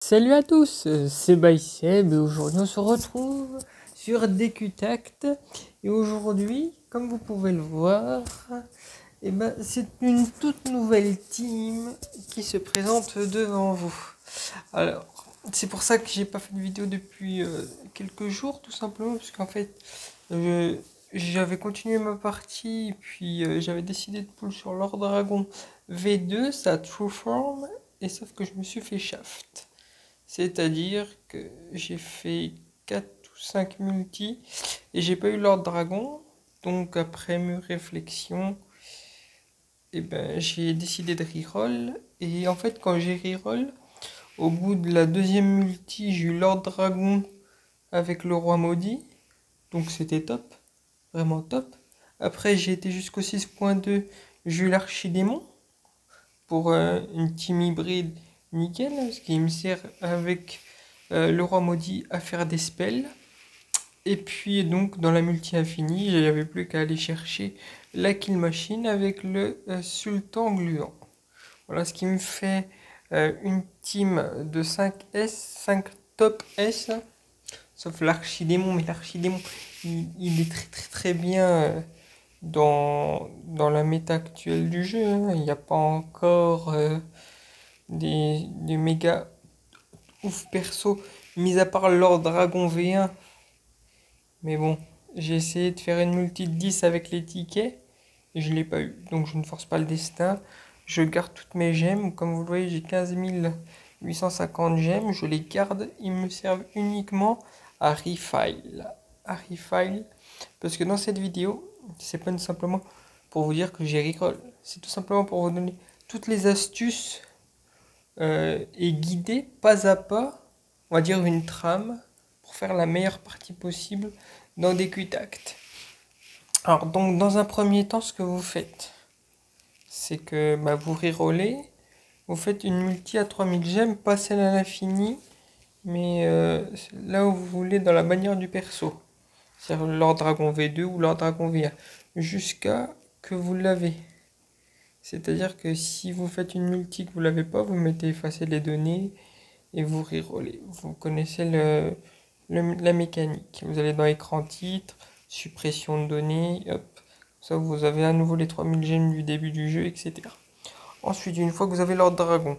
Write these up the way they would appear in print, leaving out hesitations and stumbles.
Salut à tous, c'est Baïseb et aujourd'hui on se retrouve sur DQTact et aujourd'hui, comme vous pouvez le voir, c'est une toute nouvelle team qui se présente devant vous. Alors, c'est pour ça que j'ai pas fait de vidéo depuis quelques jours tout simplement parce qu'en fait j'avais continué ma partie puis j'avais décidé de pull sur Lord Dragon V2, sa True Form, et sauf que je me suis fait shaft. C'est-à-dire que j'ai fait 4 ou 5 multi et j'ai pas eu Lord Dragon. Donc après mûre réflexion, j'ai décidé de reroll. Et en fait quand j'ai reroll, au bout de la deuxième multi, j'ai eu Lord Dragon avec le roi maudit. Donc c'était top, vraiment top. Après j'ai été jusqu'au 6.2, j'ai eu l'archidémon pour une team hybride nickel, ce qui me sert avec le roi maudit à faire des spells. Et puis donc dans la multi infinie, il n'y avait plus qu'à aller chercher la kill machine avec le sultan gluant. Voilà ce qui me fait une team de 5 S, 5 top S, sauf l'archidémon, mais l'archidémon il est très très très bien dans la méta actuelle du jeu. Il n'y a pas encore des méga ouf perso, mis à part Lord Dragon V1. Mais bon, j'ai essayé de faire une multi de 10 avec les tickets et je l'ai pas eu. Donc je ne force pas le destin. Je garde toutes mes gemmes. Comme vous le voyez, j'ai 15 850 gemmes. Je les garde. Ils me servent uniquement à refile. Parce que dans cette vidéo, c'est pas simplement pour vous dire que j'ai reroll. C'est tout simplement pour vous donner toutes les astuces et guider pas à pas, on va dire une trame, pour faire la meilleure partie possible dans des QTact. Alors donc dans un premier temps, ce que vous faites, c'est que vous rerollez, vous faites une multi à 3000 gemmes, pas celle à l'infini, mais là où vous voulez dans la bannière du perso. C'est-à-dire Lord Dragon V2 ou Lord Dragon V1, jusqu'à que vous l'avez. C'est-à-dire que si vous faites une multi que vous l'avez pas, vous mettez effacer les données et vous rerollez. Vous connaissez la mécanique. Vous allez dans écran titre, suppression de données, hop. Ça, vous avez à nouveau les 3000 gemmes du début du jeu, etc. Ensuite, une fois que vous avez l'ordre dragon,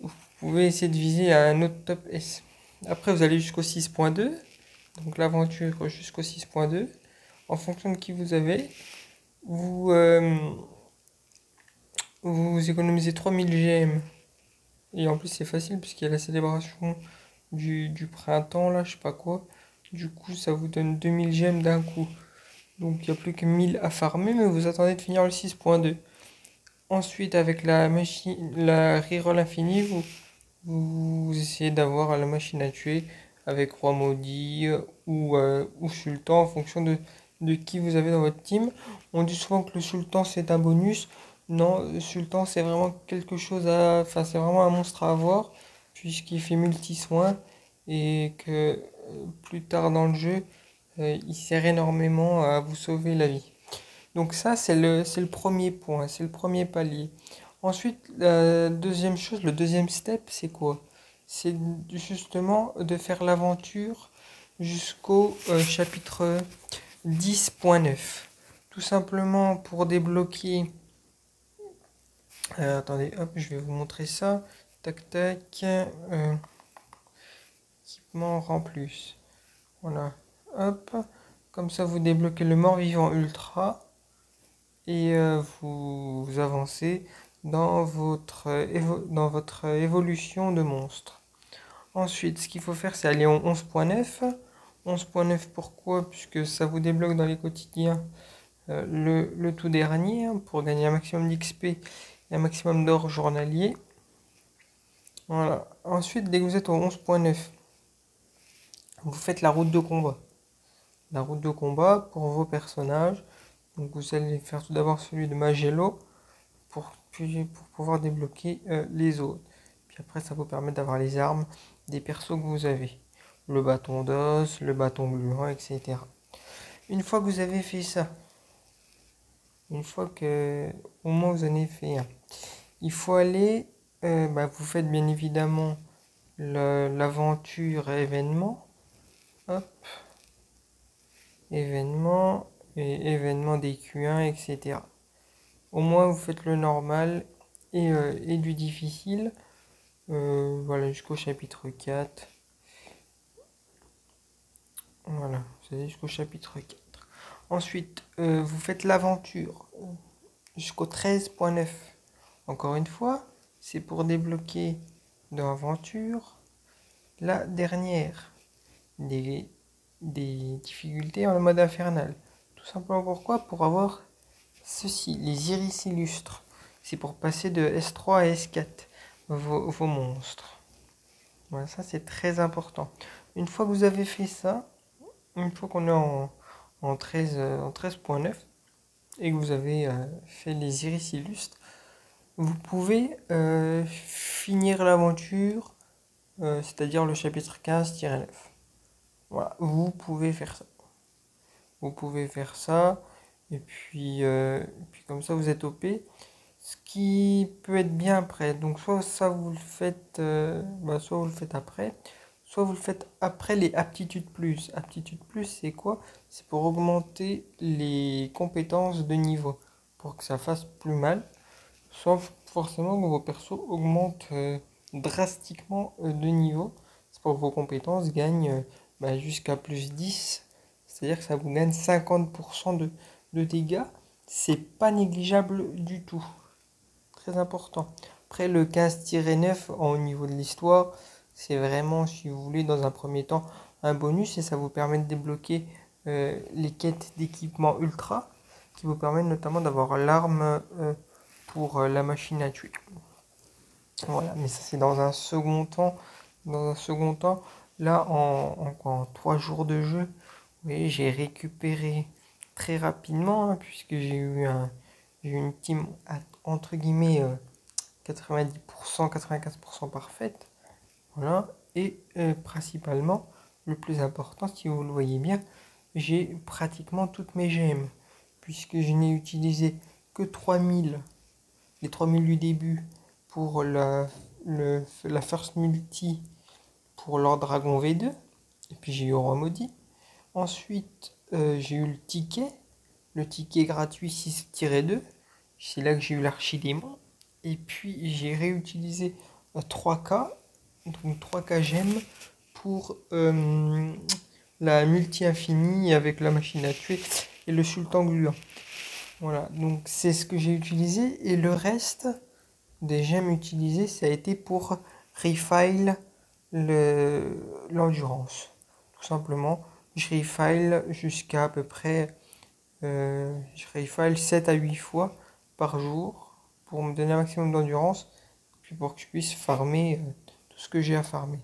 vous pouvez essayer de viser à un autre top S. Après, vous allez jusqu'au 6.2. Donc l'aventure jusqu'au 6.2. En fonction de qui vous avez, vous économisez 3000 gemmes. Et en plus, c'est facile puisqu'il y a la célébration du printemps, là, je sais pas quoi. Du coup, ça vous donne 2000 gemmes d'un coup. Donc, il n'y a plus que 1000 à farmer, mais vous attendez de finir le 6.2. Ensuite, avec la reroll infinie, vous essayez d'avoir la machine à tuer avec roi maudit ou sultan en fonction de qui vous avez dans votre team. On dit souvent que le sultan c'est un bonus. Non, le sultan c'est vraiment quelque chose enfin c'est vraiment un monstre à avoir puisqu'il fait multi-soins et que plus tard dans le jeu, il sert énormément à vous sauver la vie. Donc ça c'est le premier point, c'est le premier palier. Ensuite, la deuxième chose, le deuxième step, c'est quoi? C'est justement de faire l'aventure jusqu'au chapitre 10.9. Tout simplement pour débloquer. Attendez, hop, je vais vous montrer ça. Tac, tac. Équipement rend plus. Voilà. Hop. Comme ça, vous débloquez le mort-vivant ultra. Et vous avancez dans votre évolution de monstre. Ensuite, ce qu'il faut faire, c'est aller en 11.9. 11.9, pourquoi? Puisque ça vous débloque dans les quotidiens le tout dernier, pour gagner un maximum d'XP et un maximum d'or journalier. Voilà. Ensuite, dès que vous êtes au 11.9, vous faites la route de combat. La route de combat pour vos personnages. Donc vous allez faire tout d'abord celui de Magello pour pouvoir débloquer les autres. Puis après, ça vous permet d'avoir les armes des persos que vous avez. Le bâton d'os, le bâton gluant, etc. Une fois que vous avez fait ça, une fois que au moins vous en avez fait un, il faut aller, vous faites bien évidemment l'aventure événement. Hop. Événement et événement des Q1, etc. Au moins vous faites le normal et du difficile. Voilà, jusqu'au chapitre 4. Voilà, vous allez jusqu'au chapitre 4. Ensuite, vous faites l'aventure jusqu'au 13.9. Encore une fois, c'est pour débloquer dans l'aventure la dernière des difficultés en mode infernal. Tout simplement pourquoi? Pour avoir ceci, les iris illustres. C'est pour passer de S3 à S4 vos monstres. Voilà, ça c'est très important. Une fois que vous avez fait ça, une fois qu'on est en 13.9 et que vous avez fait les iris illustres, vous pouvez finir l'aventure, c'est-à-dire le chapitre 15-9. Voilà, vous pouvez faire ça. Vous pouvez faire ça, et puis comme ça vous êtes OP. Ce qui peut être bien après. Donc soit ça vous le faites, soit vous le faites après, soit vous le faites après les aptitudes plus. Aptitudes plus, c'est quoi? C'est pour augmenter les compétences de niveau, pour que ça fasse plus mal. Soit forcément que vos persos augmentent drastiquement de niveau. C'est pour que vos compétences gagnent jusqu'à plus 10. C'est-à-dire que ça vous gagne 50% de dégâts. C'est pas négligeable du tout. Très important. Après le 15-9 au niveau de l'histoire, c'est vraiment, si vous voulez, dans un premier temps, un bonus et ça vous permet de débloquer les quêtes d'équipement ultra qui vous permettent notamment d'avoir l'arme pour la machine à tuer. Voilà, mais ça c'est dans un second temps. Dans un second temps, là en 3 jours de jeu, oui, j'ai récupéré très rapidement puisque j'ai eu une team entre guillemets 90%, 95% parfaite. Voilà. Et principalement, le plus important, si vous le voyez bien, j'ai pratiquement toutes mes gemmes. Puisque je n'ai utilisé que 3000, les 3000 du début pour la first multi pour Lord Dragon V2. Et puis j'ai eu Roi Maudit. Ensuite, j'ai eu le ticket gratuit 6-2. C'est là que j'ai eu l'archidémon. Et puis j'ai réutilisé 3K, donc 3K gemmes pour la multi-infinie avec la machine à tuer et le sultan gluant. Voilà, donc c'est ce que j'ai utilisé et le reste des gemmes utilisées, ça a été pour refile l'endurance. Tout simplement, je refile jusqu'à peu près, je refile 7 à 8 fois par jour pour me donner un maximum d'endurance, puis pour que je puisse farmer tout ce que j'ai à farmer.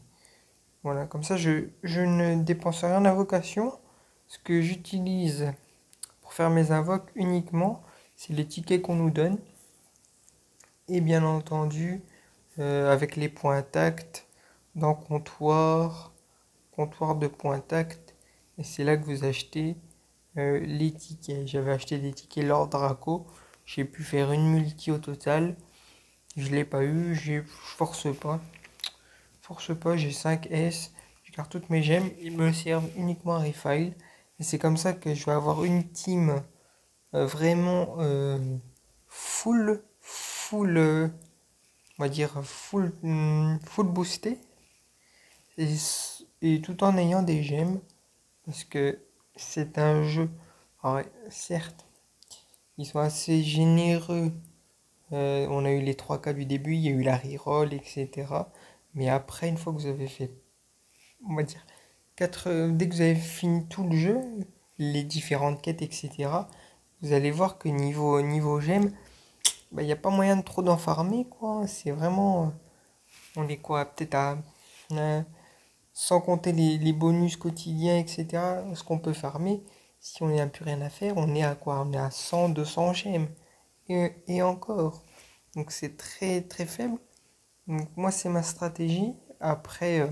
Voilà, comme ça je ne dépense rien d'invocation. Ce que j'utilise pour faire mes invoques uniquement, c'est les tickets qu'on nous donne. Et bien entendu, avec les points tact, dans comptoir de points tact, et c'est là que vous achetez les tickets. J'avais acheté des tickets Lord Draco, j'ai pu faire une multi au total. Je l'ai pas eu, je force pas, j'ai 5 S, je garde toutes mes gemmes, ils me servent uniquement à refile. Et c'est comme ça que je vais avoir une team vraiment full, on va dire full boostée. Et tout en ayant des gemmes, parce que c'est un jeu, alors, certes, ils sont assez généreux. On a eu les 3K du début, il y a eu la reroll, etc. Mais après, une fois que vous avez fait, on va dire, dès que vous avez fini tout le jeu, les différentes quêtes, etc., vous allez voir que niveau gemmes, il n'y a pas moyen de trop d'en farmer, quoi. C'est vraiment, on est quoi, peut-être à, sans compter les bonus quotidiens, etc., ce qu'on peut farmer, si on n'a plus rien à faire, on est à quoi? On est à 100, 200 gemmes. Et encore. Donc c'est très très faible. Donc moi c'est ma stratégie. Après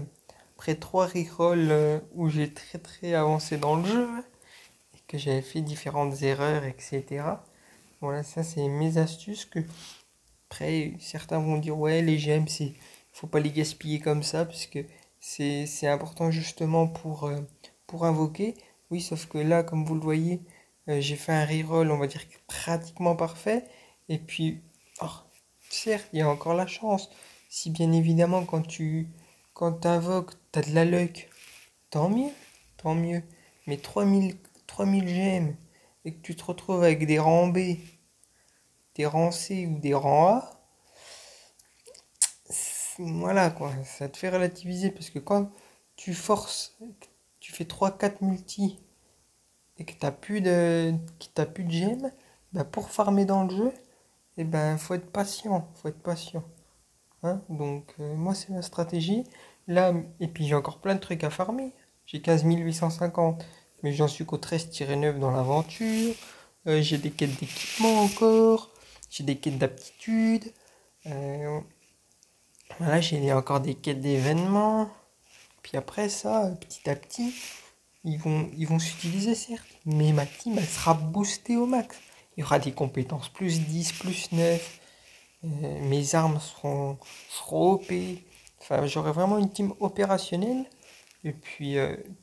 3 rerolls où j'ai très très avancé dans le jeu et que j'avais fait différentes erreurs, etc. Voilà, ça c'est mes astuces que après certains vont dire ouais les gemmes faut pas les gaspiller comme ça, puisque c'est important justement pour invoquer. Oui, sauf que là, comme vous le voyez, j'ai fait un reroll, on va dire pratiquement parfait. Et puis, oh, certes, il y a encore la chance. Si bien évidemment, quand t'invoques, t'as de la luck, tant mieux, tant mieux. Mais 3000 gemmes, et que tu te retrouves avec des rangs B, des rangs C ou des rangs A, voilà quoi, ça te fait relativiser. Parce que quand tu forces, tu fais 3 4 multi, et que t'as plus de gemmes, bah pour farmer dans le jeu, et ben faut être patient, faut être patient. Hein. Donc moi c'est ma stratégie. Là, et puis j'ai encore plein de trucs à farmer. J'ai 15 850, mais j'en suis qu'au 13-9 dans l'aventure. J'ai des quêtes d'équipement encore. J'ai des quêtes d'aptitude. Euh, voilà, j'ai encore des quêtes d'événements. Puis après ça, petit à petit, ils vont s'utiliser certes, mais ma team elle sera boostée au max. Il y aura des compétences plus 10, plus 9. Mes armes seront OP. Enfin, j'aurai vraiment une team opérationnelle. Et puis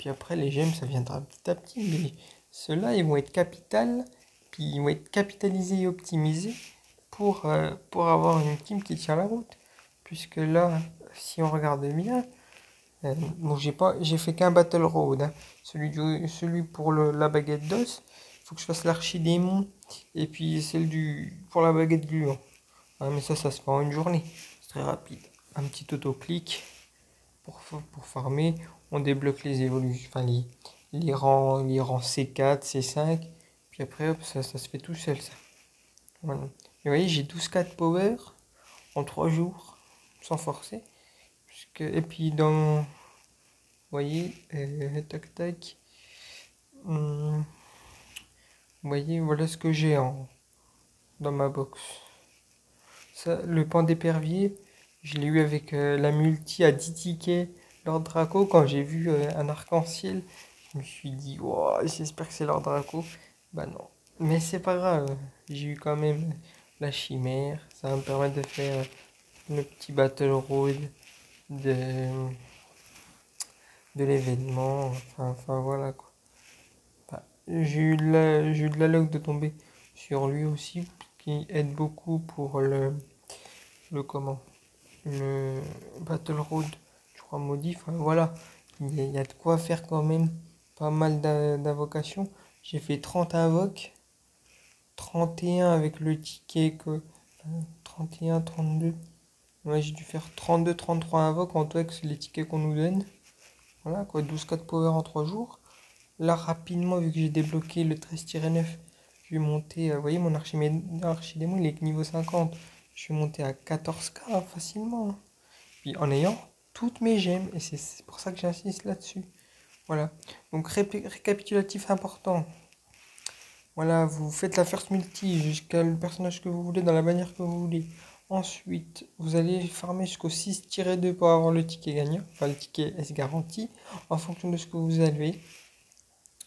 après, les gemmes, ça viendra petit à petit. Mais ceux-là, ils vont être capital. Puis ils vont être capitalisés et optimisés pour avoir une team qui tient la route. Puisque là, si on regarde bien, bon, j'ai fait qu'un Battle Road. Hein. Celui pour la baguette d'os. Il faut que je fasse l'archidémon. Et puis celle pour la baguette gluant. Ah, mais ça se fait en une journée. C'est très rapide. Un petit autoclic pour farmer. On débloque les évolutions, enfin les rangs C4, C5. Puis après, hop, ça se fait tout seul, ça. Voilà. Et vous voyez, j'ai 12 4 power en 3 jours, sans forcer. Et puis vous voyez, tac tac. Vous voyez, voilà ce que j'ai dans ma box. Ça, le pan d'épervier, je l'ai eu avec la multi à 10 tickets Lord Draco. Quand j'ai vu un arc-en-ciel, je me suis dit, wow, j'espère que c'est Lord Draco. Bah non. Mais c'est pas grave, j'ai eu quand même la chimère. Ça va me permettre de faire le petit battle road de, de l'événement. Enfin voilà quoi. Enfin, j'ai eu de la luck de tomber sur lui aussi, qui aide beaucoup pour le comment le Battle Road, je crois maudit. Enfin, voilà, il y a de quoi faire quand même pas mal d'invocations. J'ai fait 30 invoques, 31 avec le ticket que. 31, 32. Ouais, j'ai dû faire 32, 33 invoques en tout avec les tickets qu'on nous donne. Voilà quoi, 12 4 power en 3 jours. Là, rapidement, vu que j'ai débloqué le 13-9, je vais monter. Vous voyez, mon archidémon, il est que niveau 50. Je vais monter à 14K facilement. Hein. Puis en ayant toutes mes gemmes, et c'est pour ça que j'insiste là-dessus. Voilà. Donc récapitulatif important. Voilà, vous faites la first multi jusqu'à le personnage que vous voulez dans la bannière que vous voulez. Ensuite, vous allez farmer jusqu'au 6-2 pour avoir le ticket gagnant, enfin le ticket S garanti, en fonction de ce que vous avez.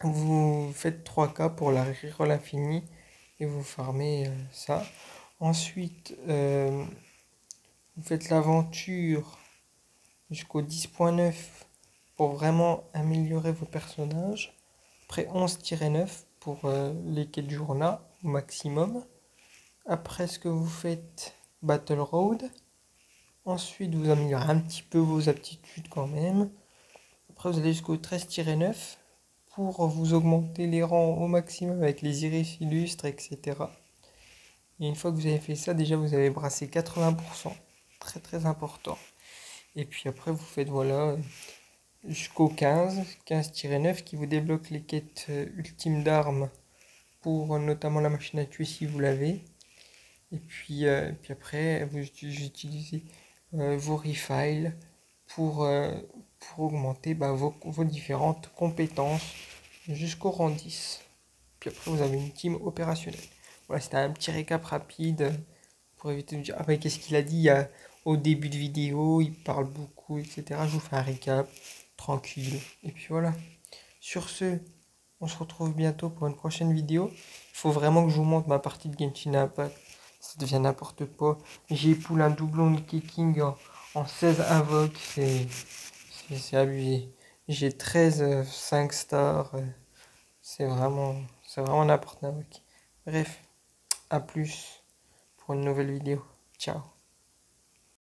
Vous faites 3K pour la reroll infinie et vous farmez ça. Ensuite, vous faites l'aventure jusqu'au 10.9 pour vraiment améliorer vos personnages. Après 11-9 pour les quêtes journaux au maximum. Après ce que vous faites, Battle Road. Ensuite, vous améliorez un petit peu vos aptitudes quand même. Après, vous allez jusqu'au 13-9 pour vous augmenter les rangs au maximum avec les iris illustres, etc. Et une fois que vous avez fait ça, déjà vous avez brassé 80%. Très très important. Et puis après, vous faites voilà jusqu'au 15-9 qui vous débloque les quêtes ultimes d'armes pour notamment la machine à tuer si vous l'avez. Et puis après, vous utilisez vos refiles pour augmenter vos différentes compétences jusqu'au rang 10. Puis après, vous avez une team opérationnelle. Voilà, c'était un petit récap rapide pour éviter de dire, ah mais qu'est-ce qu'il a dit au début de vidéo, il parle beaucoup, etc. Je vous fais un récap, tranquille. Et puis voilà. Sur ce, on se retrouve bientôt pour une prochaine vidéo. Il faut vraiment que je vous montre ma partie de Genshin Impact. Ça devient n'importe quoi. J'ai pool un doublon de King en 16 invoques, c'est abusé. J'ai 13 5 stars. C'est vraiment n'importe quoi. Bref, à plus pour une nouvelle vidéo. Ciao.